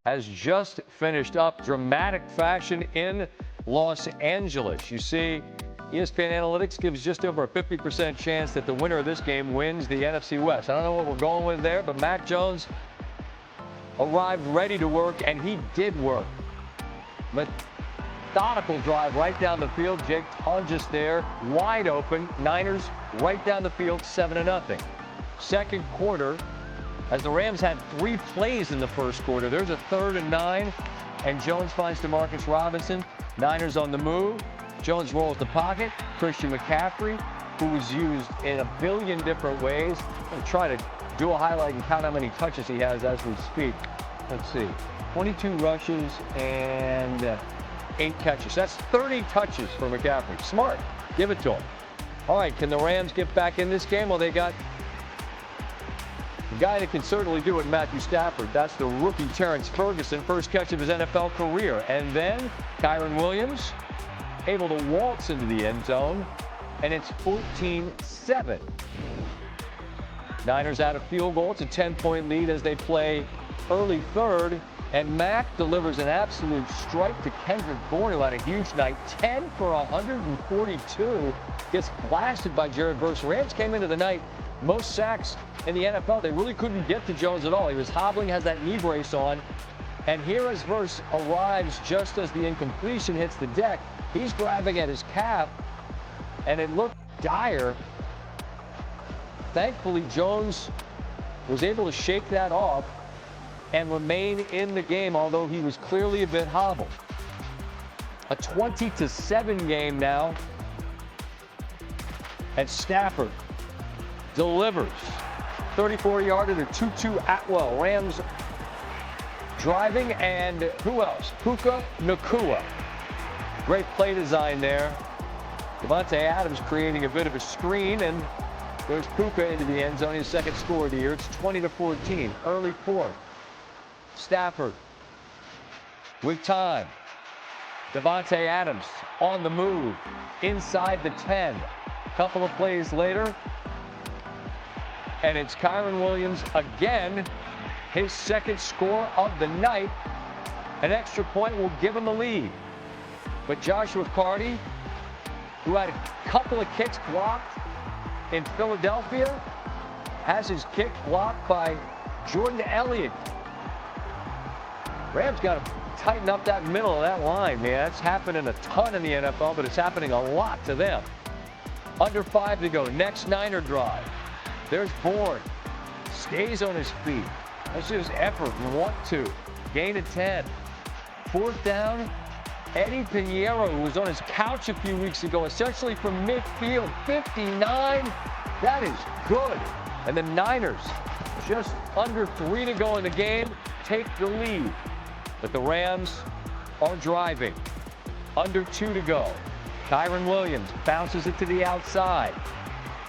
has just finished up dramatic fashion in Los Angeles. You see, ESPN Analytics gives just over a 50% chance that the winner of this game wins the NFC West. I don't know what we're going with there, but Mac Jones arrived ready to work, and he did work. Methodical drive right down the field. Jake Tonjes there, wide open. Niners right down the field, 7-0. Second quarter, as the Rams had 3 plays in the first quarter. There's a 3rd and 9, and Jones finds DeMarcus Robinson. Niners on the move. Jones rolls the pocket. Christian McCaffrey, who was used in a billion different ways. I'm going to try to do a highlight and count how many touches he has as we speak. Let's see. 22 rushes and 8 catches. That's 30 touches for McCaffrey. Smart. Give it to him. All right, can the Rams get back in this game? Well, they got the guy that can certainly do it, Matthew Stafford. That's the rookie Terrence Ferguson, first catch of his NFL career. And then Kyren Williams able to waltz into the end zone, and it's 14-7. Niners out a field goal. It's a 10-point lead as they play early third, and Mack delivers an absolute strike to Kendrick Perkins, who had a huge night. 10 for 142. Gets blasted by Jared Verse. Rams came into the night most sacks in the NFL. They really couldn't get to Jones at all. He was hobbling, has that knee brace on. And here as Verse arrives just as the incompletion hits the deck, he's grabbing at his calf, and it looked dire. Thankfully, Jones was able to shake that off and remain in the game, although he was clearly a bit hobbled. A 20-7 game now. And Stafford delivers. 34-yarder to Tutu Atwell. Rams driving, and who else? Puka Nacua. Great play design there. Davante Adams creating a bit of a screen, and there's Puka into the end zone, his second score of the year. It's 20-14, early fourth. Stafford with time. Davante Adams on the move inside the 10. Couple of plays later, and it's Kyren Williams again, his second score of the night. An extra point will give him the lead. But Joshua Carty, who had a couple of kicks blocked in Philadelphia, has his kick blocked by Jordan Elliott. Rams got to tighten up that middle of that line, man. That's happening a ton in the NFL, but it's happening a lot to them. Under 5 to go. Next Niner drive. There's Bourne. Stays on his feet. That's just effort and want to. Gain of 10. Fourth down. Eddie Pinheiro, who was on his couch a few weeks ago, essentially from midfield. 59. That is good. And the Niners, just under 3 to go in the game, take the lead. But the Rams are driving. Under 2 to go. Kyren Williams bounces it to the outside.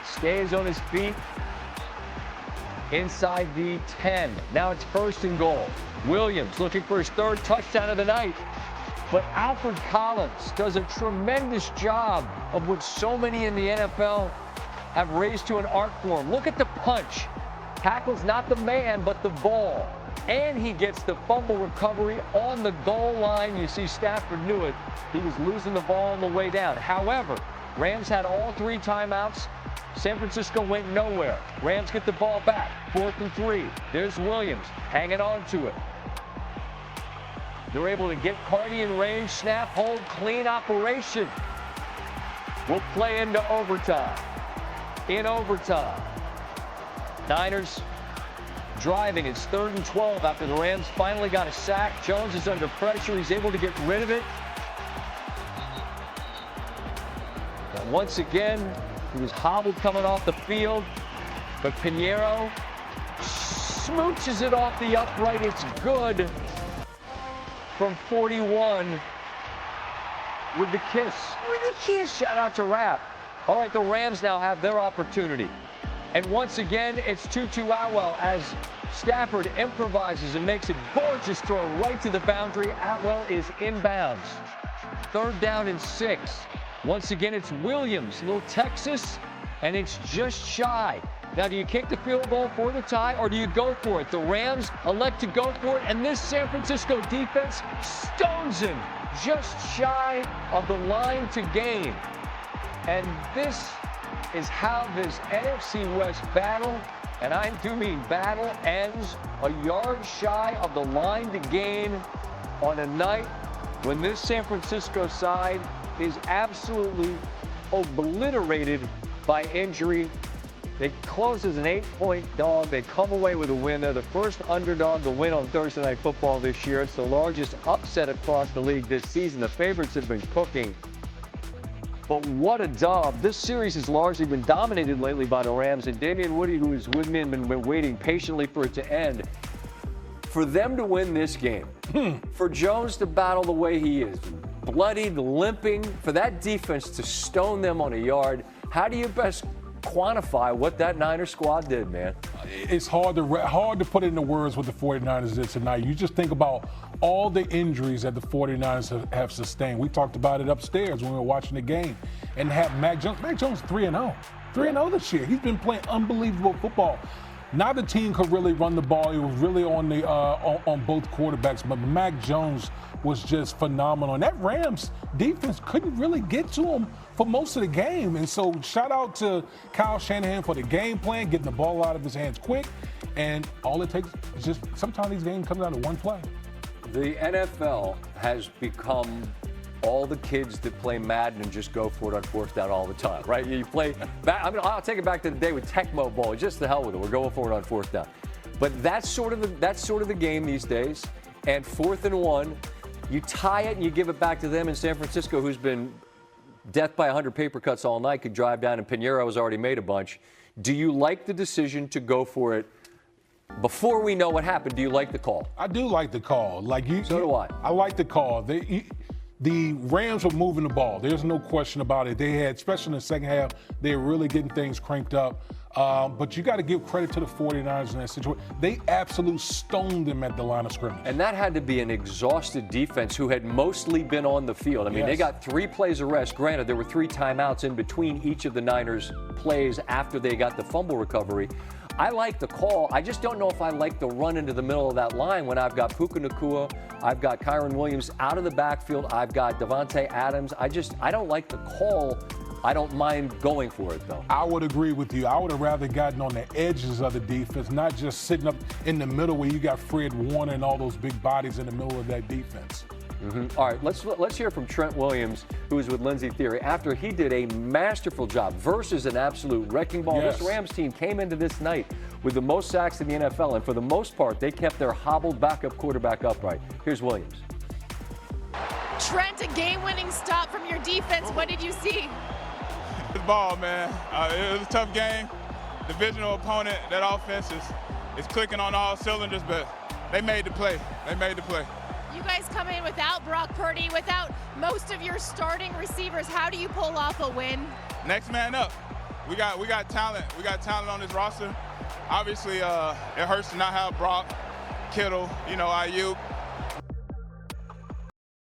Stays on his feet inside the 10. Now it's 1st and goal. Williams looking for his 3rd touchdown of the night. But Alfred Collins does a tremendous job of what so many in the NFL have raised to an art form. Look at the punch. Tackles not the man, but the ball. And he gets the fumble recovery on the goal line. You see Stafford knew it. He was losing the ball on the way down. However, Rams had all 3 timeouts. San Francisco went nowhere. Rams get the ball back. 4th and 3. There's Williams hanging on to it. They're able to get Carty in range. Snap, hold, clean operation. We'll play into overtime. In overtime. Niners driving. It's 3rd and 12 after the Rams finally got a sack. Jones is under pressure. He's able to get rid of it. And once again, he was hobbled coming off the field, but Pinheiro smooches it off the upright. It's good from 41 with the kiss. With the kiss. Shout out to Rapp. All right, the Rams now have their opportunity. And once again, it's Tutu Atwell as Stafford improvises and makes a gorgeous throw right to the boundary. Atwell is inbounds. 3rd down and 6. Once again, it's Williams, little Texas, and it's just shy Now, do you kick the field goal for the tie, or do you go for it? The Rams elect to go for it, and this San Francisco defense stones him just shy of the line to gain. And this is how this NFC West battle, and I do mean battle, ends a yard shy of the line to gain on a night when this San Francisco side is absolutely obliterated by injury. They close as an 8-point dog. They come away with a win. They're the first underdog to win on Thursday Night Football this year. It's the largest upset across the league this season. The favorites have been cooking. But what a dub. This series has largely been dominated lately by the Rams. And Damian Woody, who is with me and been waiting patiently for it to end, for them to win this game, for Jones to battle the way he is, bloodied, limping, for that defense to stone them on a yard, how do you best quantify what that Niners squad did, man? It's hard to put it into words what the 49ers did tonight. You just think about all the injuries that the 49ers have sustained. We talked about it upstairs when we were watching the game. And have Mac Jones 3-0. 3-0 this year. He's been playing unbelievable football. Now the team could really run the ball. It was really on both quarterbacks, but Mac Jones was just phenomenal. And that Rams defense couldn't really get to him for most of the game. And so shout out to Kyle Shanahan for the game plan, getting the ball out of his hands quick. And all it takes is just sometimes these games come down to one play. The NFL has become all the kids that play Madden and just go for it on fourth down all the time, right? You play, I'll take it back to the day with Tecmo Bowl. Just the hell with it. We're going for it on fourth down. But that's sort of the game these days. And 4th and 1, you tie it and you give it back to them in San Francisco, who's been death by 100 paper cuts all night, could drive down, and Pinheiro has already made a bunch. Do you like the decision to go for it? Before we know what happened, do you like the call? I do like the call. So do I. I like the call. The Rams were moving the ball. There's no question about it. They had, especially in the second half, they were really getting things cranked up. But you got to give credit to the 49ers in that situation. They absolutely stoned them at the line of scrimmage. And that had to be an exhausted defense who had mostly been on the field. I mean, They got 3 plays of rest. Granted, there were 3 timeouts in between each of the Niners' plays after they got the fumble recovery. I like the call. I just don't know if I like the run into the middle of that line when I've got Puka Nacua, I've got Kyron Williams out of the backfield, I've got Devontae Adams. I don't like the call. I don't mind going for it, though. I would agree with you. I would have rather gotten on the edges of the defense, not just sitting up in the middle where you got Fred Warner and all those big bodies in the middle of that defense. All right, let's hear from Trent Williams, who is with Lindsey Theory, after he did a masterful job versus an absolute wrecking ball. Yes. This Rams team came into this night with the most sacks in the NFL, and for the most part, they kept their hobbled backup quarterback upright. Here's Williams. Trent, a game-winning stop from your defense. What did you see? It's ball, man. It was a tough game. Divisional opponent. That offense is clicking on all cylinders, but they made the play. You guys come in without Brock Purdy, without most of your starting receivers. How do you pull off a win? Next man up. We got talent. We got talent on this roster. Obviously, it hurts to not have Brock, Kittle, Ayuk.